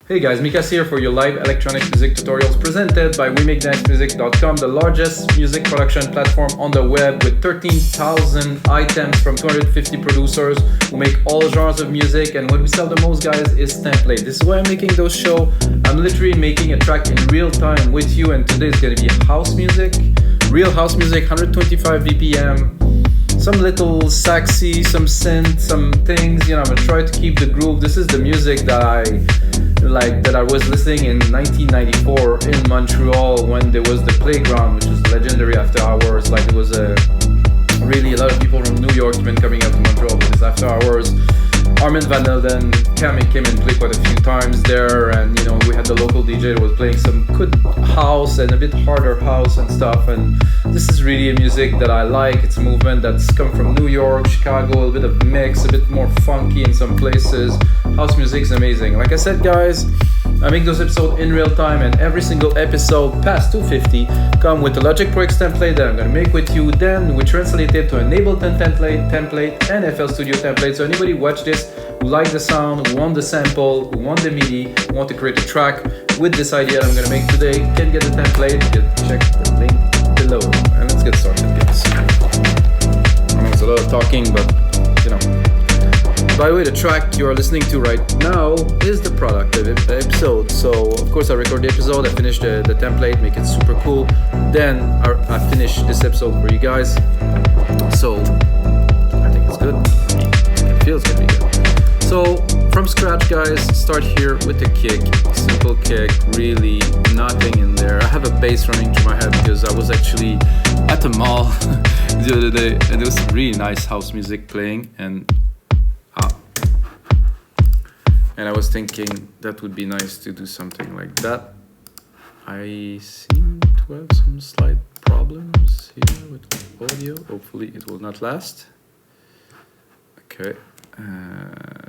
Hey guys, Mikas here for your live electronic music tutorials presented by WeMakeNiceMusic.com, the largest music production platform on the web with 13,000 items from 250 producers who make all genres of music. And what we sell the most, guys, is template. This is why I'm making those shows. I'm literally making a track in real time with you, and today is going to be house music, real house music, 125 BPM. Some little saxy, some synth, some things, I'm gonna try to keep the groove. This is the music that I was listening in 1994 in Montreal when there was the Playground, which was legendary after hours. It was really a lot of people from New York even coming up to Montreal for this after hours. Armin van Helden came and played quite a few times there, and we had the local DJ that was playing some good house and a bit harder house and stuff, and this is really a music that I like. It's a movement that's come from New York, Chicago, a bit of mix, a bit more funky in some places. House music is amazing. Like I said, guys, I make those episodes in real time, and every single episode past 250 come with a Logic Pro X template that I'm going to make with you. Then we translate it to an Ableton template and FL Studio template. So anybody watch this who like the sound, who want the sample, who want the MIDI, who want to create a track with this idea that I'm going to make today, can get the template. Check the link below. And let's get started, guys. I know it's a lot of talking, but By the way, the track you are listening to right now is the product of the episode. So, of course, I record the episode, I finish the template, make it super cool. Then I finish this episode for you guys. So, I think it's good. It feels gonna be good. So, from scratch, guys, start here with the kick. Simple kick, really nothing in there. I have a bass running through my head because I was actually at the mall the other day, and there was some really nice house music playing, and I was thinking that would be nice to do something like that. I seem to have some slight problems here with audio. Hopefully it will not last. Okay,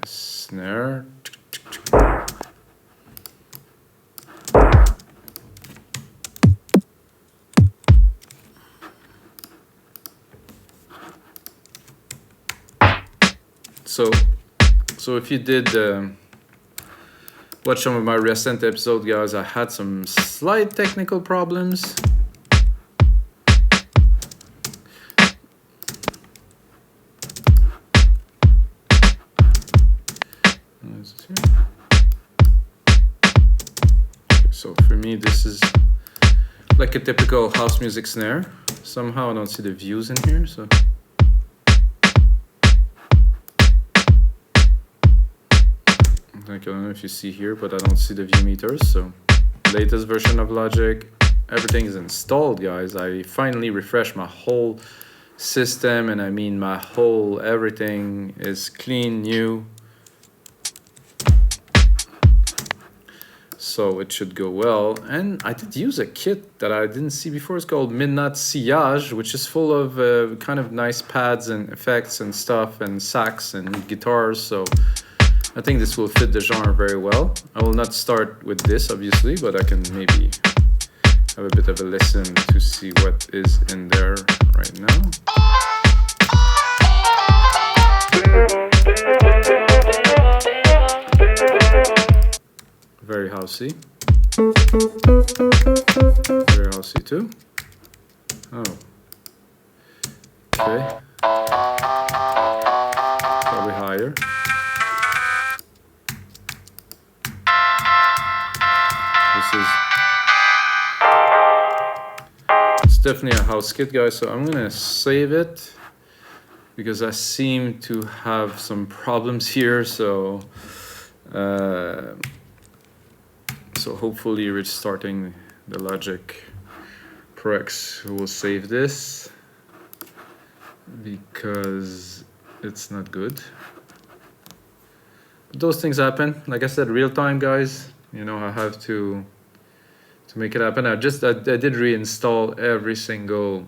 snare. So if you did watch some of my recent episodes, guys, I had some slight technical problems. So for me, this is like a typical house music snare. Somehow I don't see the views in here, so. I don't know if you see here, but I don't see the view meters. So, latest version of Logic, everything is installed, guys. I finally refreshed my whole system, and I mean my whole everything is clean, new. So it should go well. And I did use a kit that I didn't see before. It's called Midnight Sillage, which is full of kind of nice pads and effects and stuff, and sax and guitars. So I think this will fit the genre very well. I will not start with this, obviously, but I can maybe have a bit of a listen to see what is in there right now. Very housey. Very housey too. Oh. Okay. Probably higher. It's definitely a house kit, guys, so I'm gonna save it because I seem to have some problems here, so hopefully restarting the Logic Pro X will save this because it's not good. But those things happen. Like I said, real time, guys. I have to make it happen. I did reinstall every single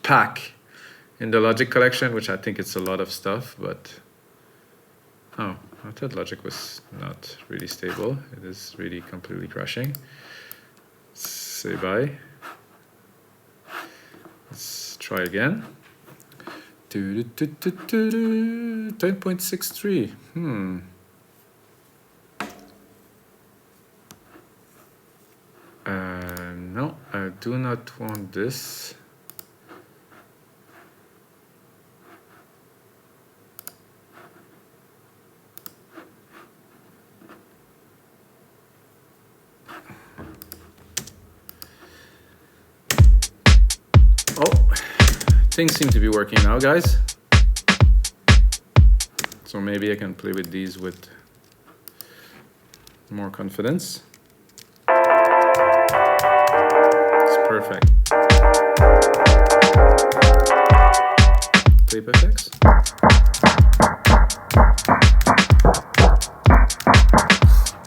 pack in the Logic collection, which I think it's a lot of stuff, but I thought Logic was not really stable. It is really completely crashing. Let's say bye. Let's try again. 10.63. I do not want this. Oh, things seem to be working now, guys. So maybe I can play with these with more confidence. It's perfect. Tape effects.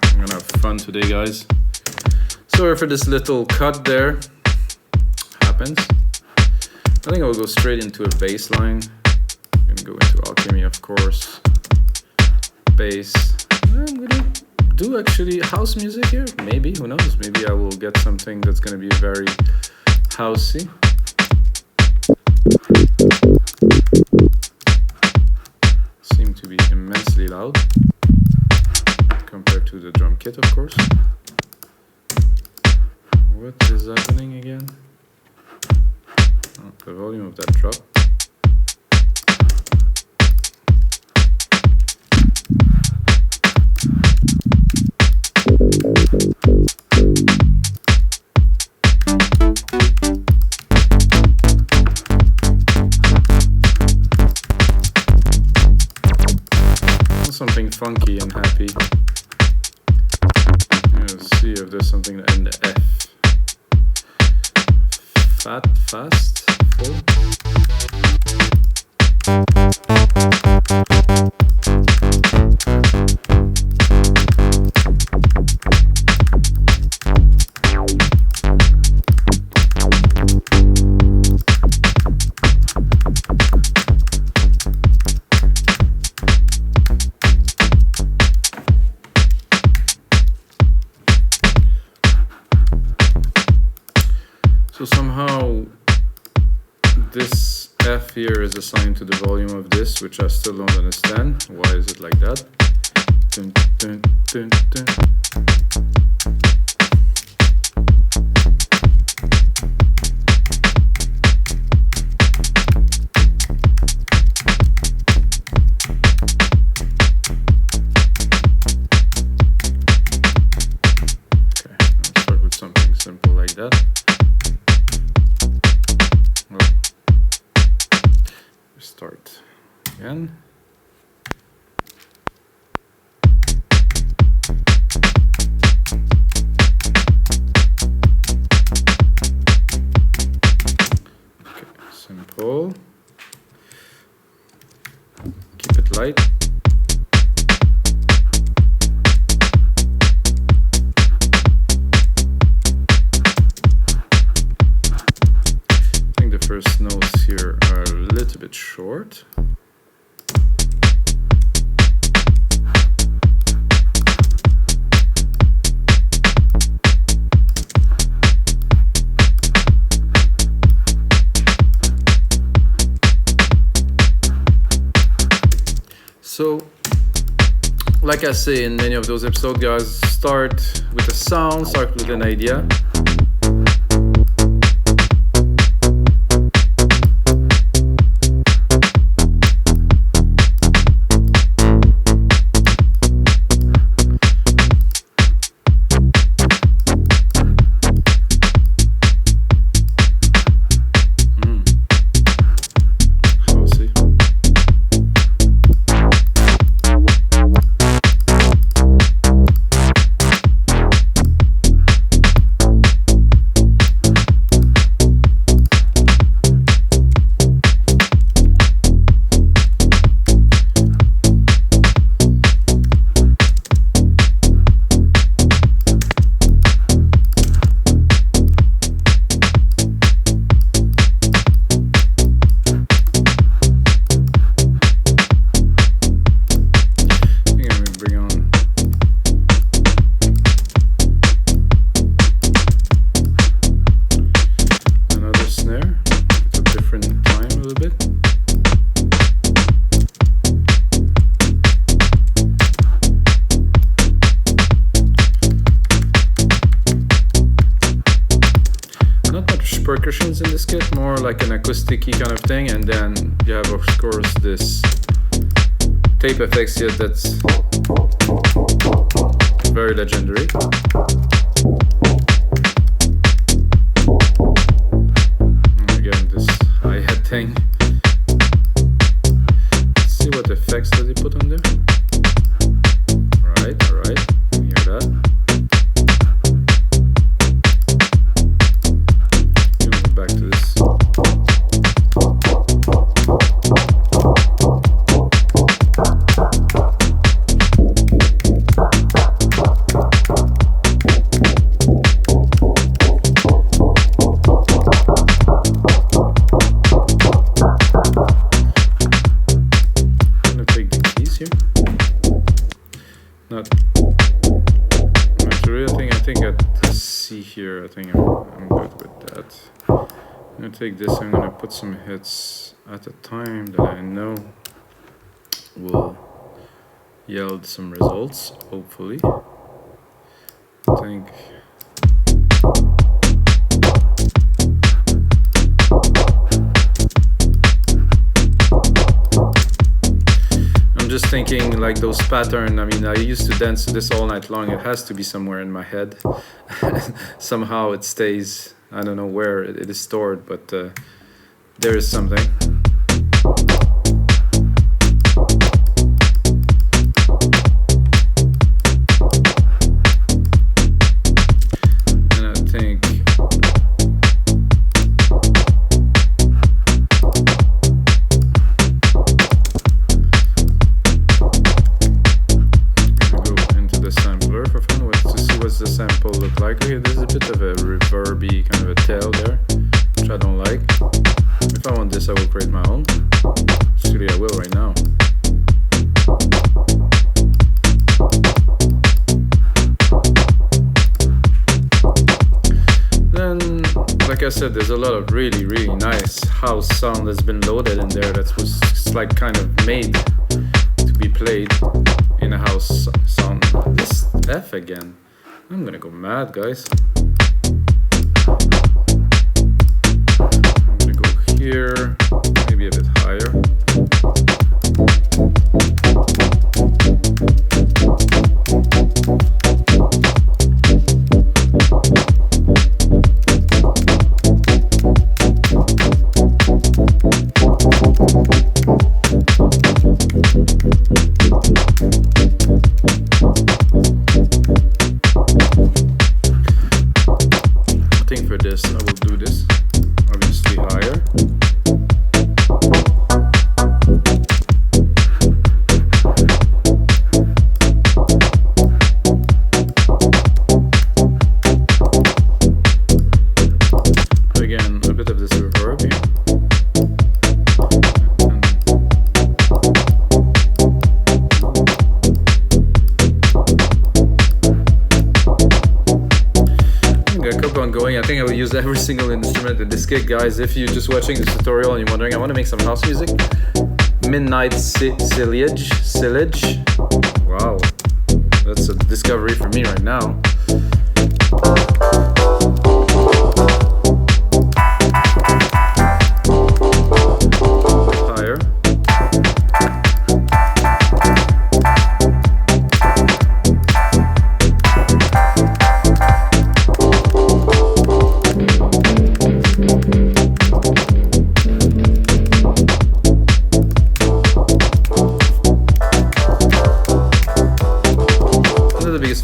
I'm gonna have fun today, guys. Sorry for this little cut there. Happens. I think I'll go straight into a bass line. I'm gonna go into Alchemy, of course. Bass. I'm gonna do actually house music here. Maybe, who knows? Maybe I will get something that's gonna be very housey. Seem to be immensely loud compared to the drum kit, of course. What is happening again? Oh, the volume of that drop. Something funky and happy. Let's see if there's something in the F. Fast, full. So somehow this F here is assigned to the volume of this, which I still don't understand. Why is it like that? Dun, dun, dun, dun. Okay, I'll start with something simple like that. Start again. Okay, simple. Keep it light. I think the first notes here are a little bit short. So, like I say in many of those episodes, guys, start with a sound, start with an idea. percussions in this kit, more like an acoustic-y kind of thing, and then you have of course this tape effects here that's very legendary. And again, this hi-hat thing. Let's see what effects does he put on there. Alright, hear that. Back to this. I'm gonna take the keys here. Not really. I think at the C here, I think I'm good with that. I'm gonna take this, I'm gonna put some hits at a time that I know will yield some results, hopefully. I think I'm just thinking like those patterns. I mean, I used to dance to this all night long. It has to be somewhere in my head. Somehow it stays. I don't know where it is stored, but there is something. And I think I'm gonna go into the sampler for fun to see what's the sample look like. Okay, there's a bit of a reverby kind of a tail there, which I don't like. If I want this, I will create my own. Actually, I will right now. Then, like I said, there's a lot of really, really nice house sound that's been loaded in there that was like kind of made to be played in a house sound. This F again. I'm gonna go mad, guys. I'm gonna go here, maybe a bit higher. Every single instrument in this kit, guys. If you're just watching this tutorial and you're wondering, I want to make some house music. Midnight Sillage. Wow, that's a discovery for me right now. Higher.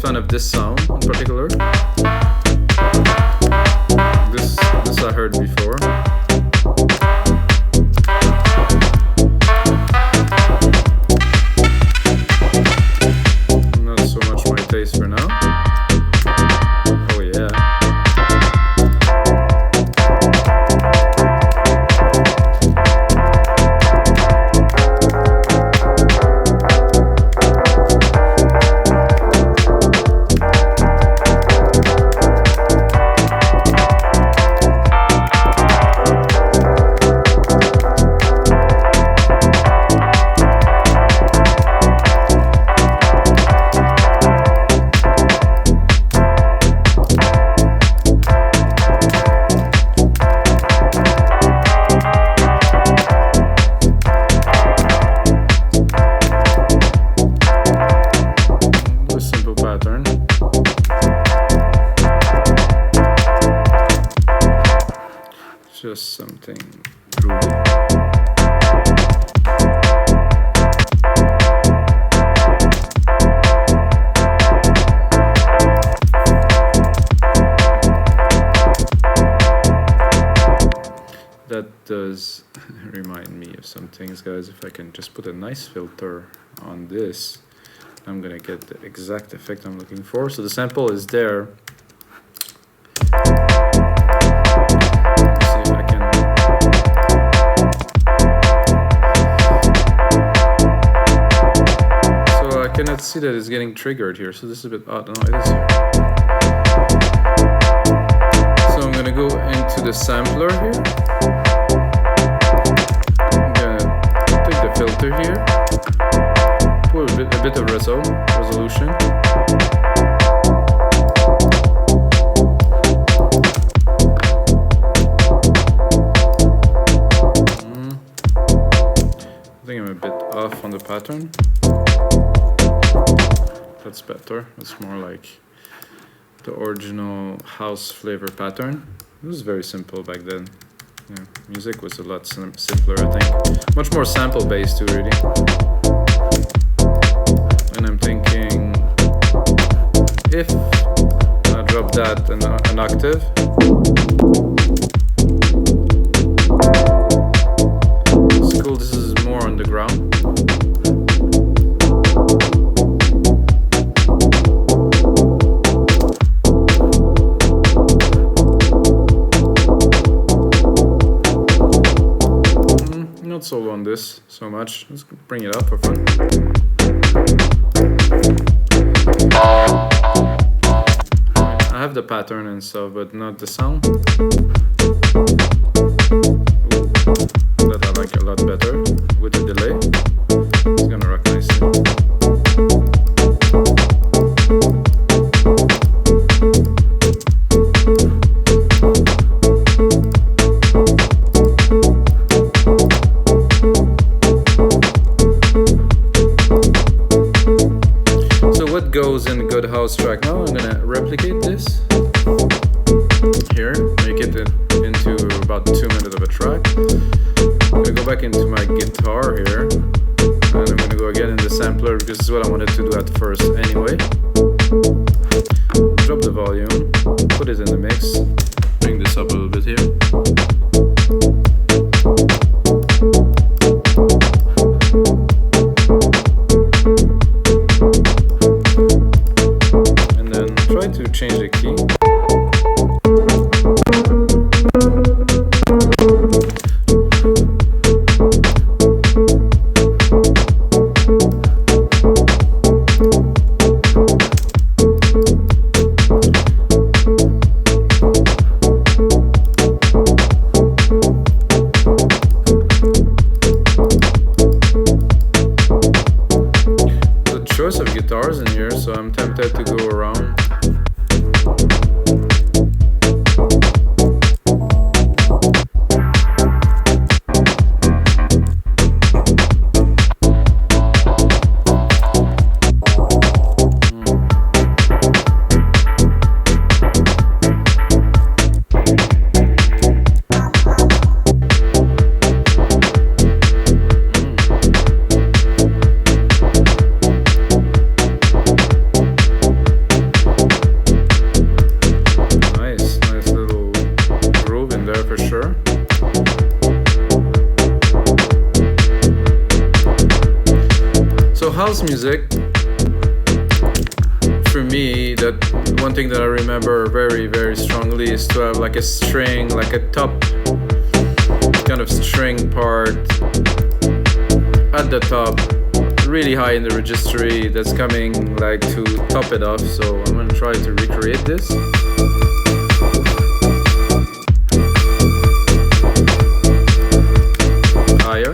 Fan of this sound in particular. This I heard before. Not so much my taste for now. Oh yeah. Just something groovy. That does remind me of some things, guys. If I can just put a nice filter on this, I'm gonna get the exact effect I'm looking for. So the sample is there. Let's see if I can. So I cannot see that it's getting triggered here. So this is a bit odd. No, it is here. So I'm gonna go into the sampler here. I'm gonna take the filter here. Put a bit of resolution. I think I'm a bit off on the pattern. That's better. That's more like the original house flavor pattern. It was very simple back then. Yeah, music was a lot simpler, I think. Much more sample based too, really. And I'm thinking, if I drop that an octave, it's cool. This is more on the ground. Not solo on this so much. Let's bring it up for fun. I have the pattern and stuff, but not the sound. Ooh, that I like a lot better with the delay. It's gonna rock nicely. Goes in good house track. Now I'm gonna replicate this here, make it into about 2 minutes of a track. I'm gonna go back into my guitar here, and I'm gonna go again in the sampler because this is what I wanted to do at first anyway. Drop the volume, put it in the mix, bring this up a little bit here. To change the key. The choice of guitars in here, so I'm tempted to go around. House music, for me, that one thing that I remember very, very strongly is to have like a string, like a top kind of string part at the top, really high in the registry, that's coming like to top it off. So I'm gonna try to recreate this. Higher.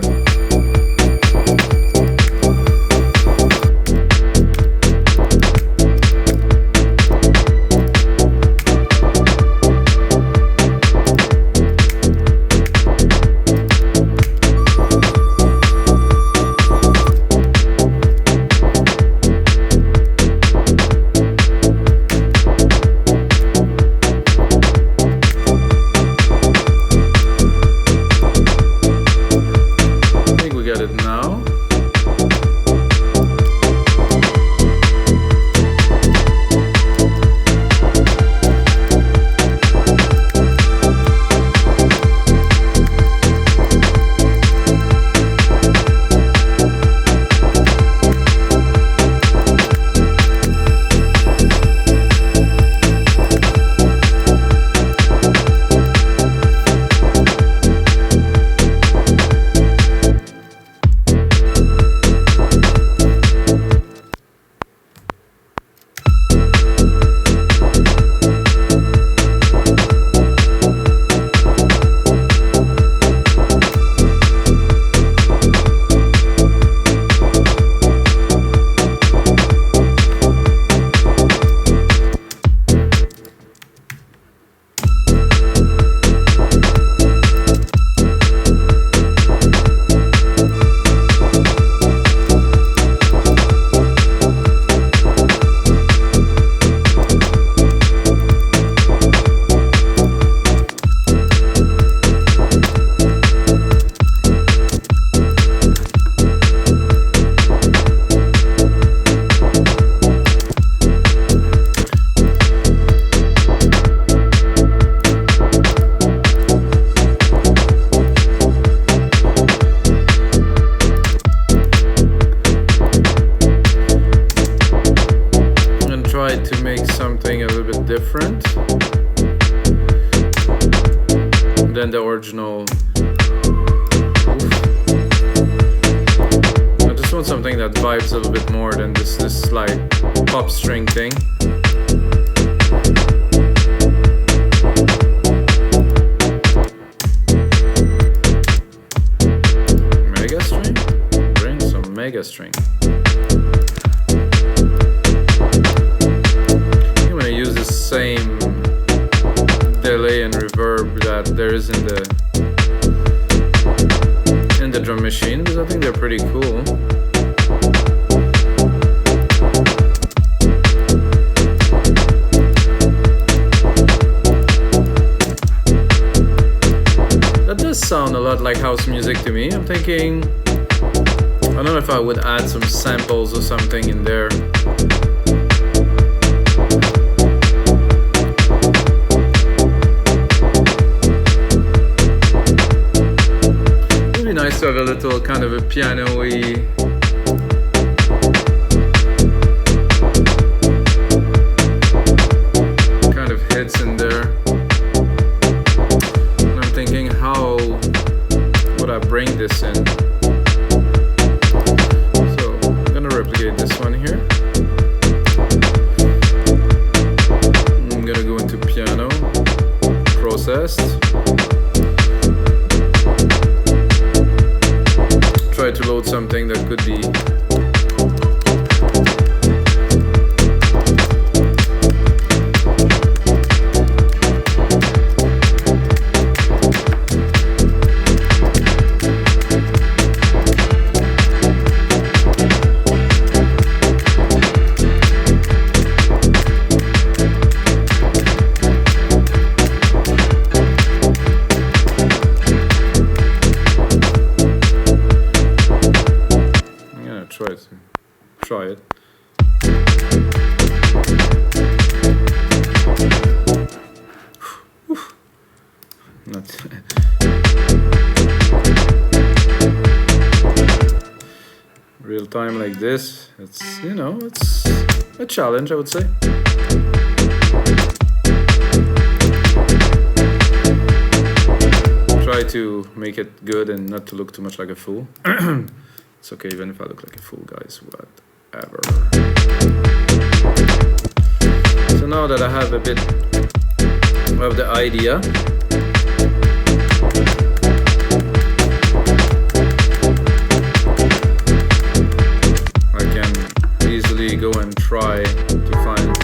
different than the original. I just want something that vibes a little bit more than this like pop string thing. Mega string? Bring some mega string. I'm gonna use the same delay and reverb that there is in the drum machine, because I think they're pretty cool. That does sound a lot like house music to me. I'm thinking, I don't know if I would add some samples or something in there. Nice to have a little kind of a piano-y kind of hits in there. And I'm thinking, how would I bring this in? So I'm gonna replicate this one here. I'm gonna go into piano, processed. Try to load something that could be try it. Not real time like this. It's, you know, it's a challenge, I would say. Try to make it good and not to look too much like a fool. It's okay even if I look like a fool, guys. Whatever. So now that I have a bit of the idea, I can easily go and try to find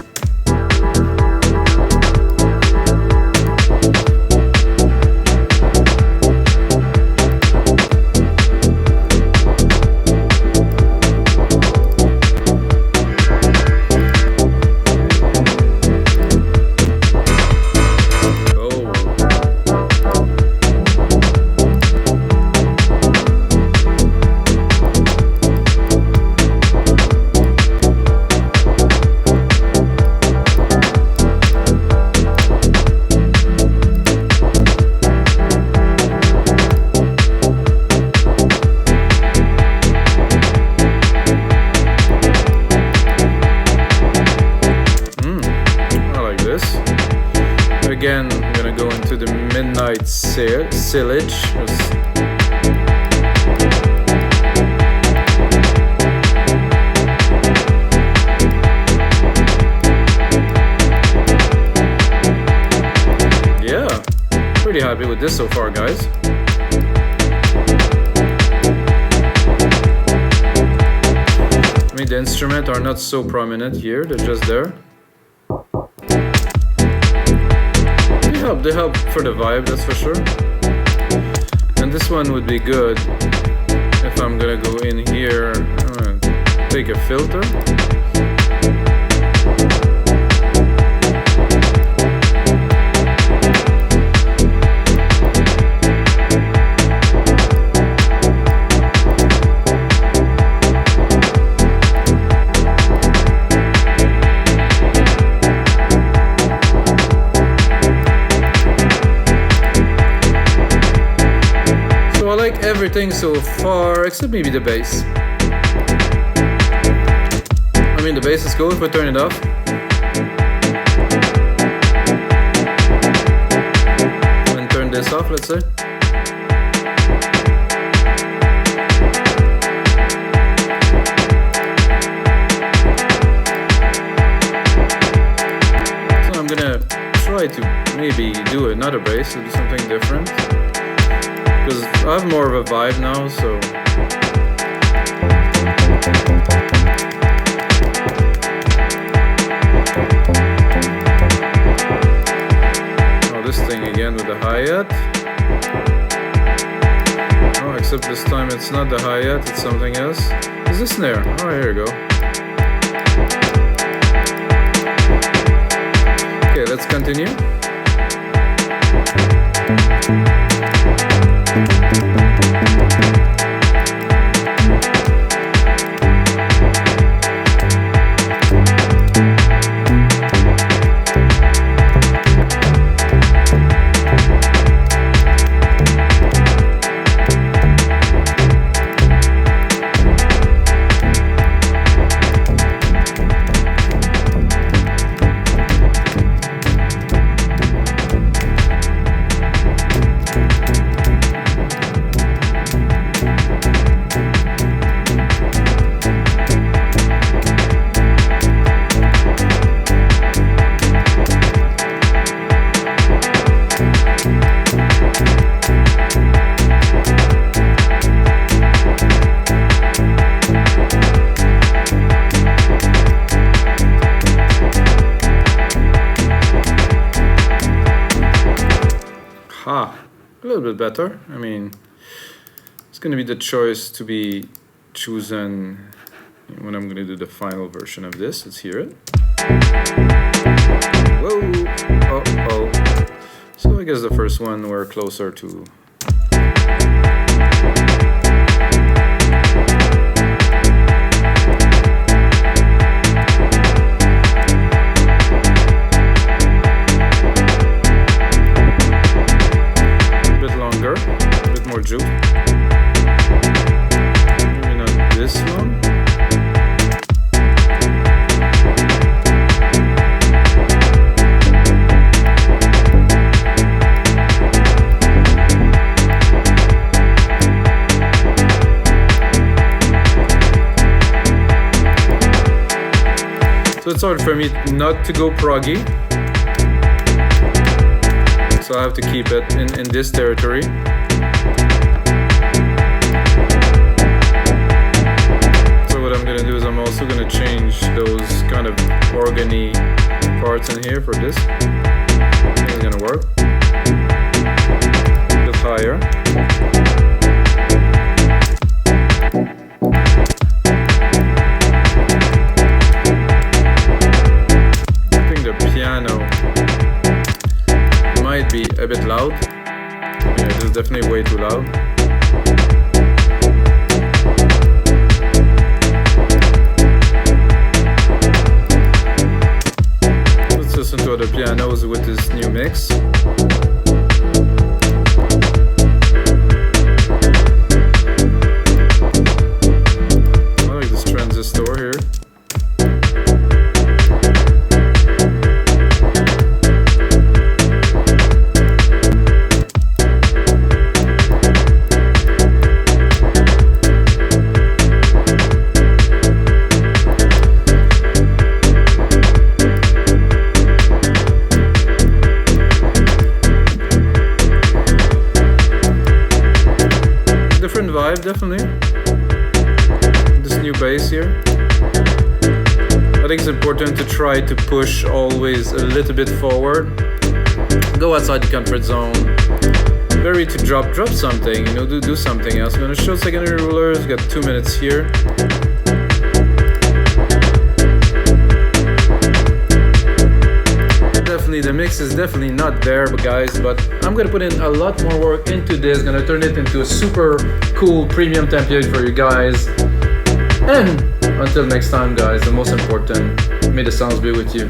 again. I'm gonna go into the midnight sillage. Yeah, pretty happy with this so far, guys. I mean, the instruments are not so prominent here, they're just there. They help for the vibe, that's for sure. And this one would be good if I'm gonna go in here. I'm gonna take a filter. Everything so far except maybe the bass. I mean, the bass is cool if I turn it off. this off, let's say. So I'm gonna try to maybe do another bass, or do something different, because I have more of a vibe now, so. This thing again with the hi-hat. Oh, except this time it's not the hi-hat, it's something else. Is this snare? Oh, here you go. Okay, let's continue. A little bit better. I mean, it's going to be the choice to be chosen when I'm going to do the final version of this. Let's hear it. Whoa! Oh. So I guess the first one we're closer to. Juke. Maybe not this one. So it's hard for me not to go proggy. So I have to keep it in this territory. What I'm gonna do is I'm also gonna change those kind of organy parts in here for this. It's gonna work. A bit higher. I think the piano might be a bit loud. Yeah, it is definitely way too loud. Listen to other pianos with this new mix. I like this transistor here. Vibe, definitely. This new bass here. I think it's important to try to push always a little bit forward. Go outside the comfort zone. Very to drop something, you know, do something else. I'm gonna show secondary rulers, got 2 minutes here. The mix is definitely not there, guys, but I'm gonna put in a lot more work into this, gonna turn it into a super cool premium template for you guys. And until next time, guys, the most important, may the sounds be with you.